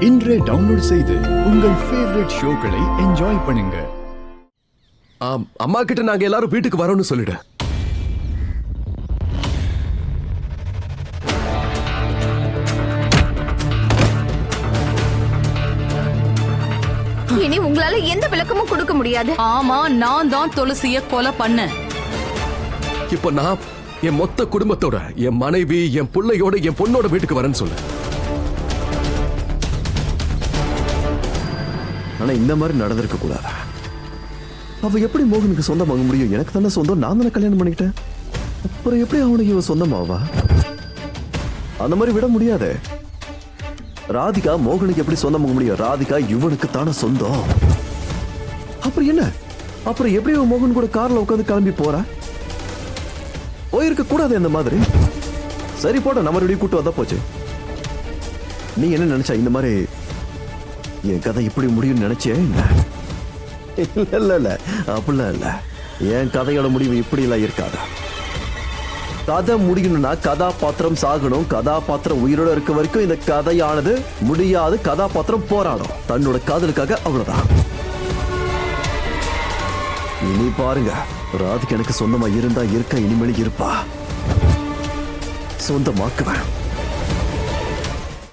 இன்றே டவுன்லோட் செய்து உங்கள் ஃபேவரட் ஷோக்களை என்ஜாய் பண்ணுங்க. அம்மா கிட்ட நாங்க எல்லாரும் வீட்டுக்கு வரோம்னு சொல்லிடு. இனி உங்களால எந்த விளக்கமும் கொடுக்க முடியாது. ஆமா, நான் தான் துளசிய கொலை பண்ணேன். இப்போ நான் என் மொத்த குடும்பத்தோட, என் மனைவி, என் பிள்ளையோட, என் பொண்ணோட வீட்டுக்கு வரேன்னு சொல்லு. ஆனா இந்த மாதிரி நடந்திருக்க கூடாது. அவ எப்படி மோகனுக்கு சொந்தமாக முடியும்? எனக்கு தானே சொந்தம், நான் தானே கல்யாணம் பண்ணிக்கிட்டேன். அப்புறம் எப்படி அவனுக்கு இவன் சொந்தமாவா? அந்த மாதிரி விட முடியாது. ராதிகா மோகனுக்கு எப்படி சொந்தமாக முடியும்? ராதிகா இவனுக்கு தானே சொந்தம். அப்புறம் என்ன? அப்புறம் எப்படி இவன் மோகன் கூட கார்ல உட்காந்து கிளம்பி போறா? போயிருக்க கூடாது இந்த மாதிரி. சரி போட்ட, நம்ம ரெடி கூட்டு வந்தா போச்சு. நீ என்ன நினைச்சா இந்த மாதிரி என் கதை இப்படி முடியும்னு நினைச்சேன்? இல்ல இல்ல, அப்படிலாம் இல்ல. என் கதையோட முடிவு இப்படி எல்லாம் இருக்காது. கதை முடியணும்னா கதாபாத்திரம் சாகணும். கதாபாத்திரம் உயிரோட இருக்க வரைக்கும் இந்த கதையானது முடியாது. கதாபாத்திரம் போராடும் தன்னோட காதலுக்காக, அவ்வளவுதான். இனி பாருங்க, ராதிகா எனக்கு சொந்தமா இருந்தா இருக்க, இனிமேல் இருப்பா. சொந்தமாக்குவேன்.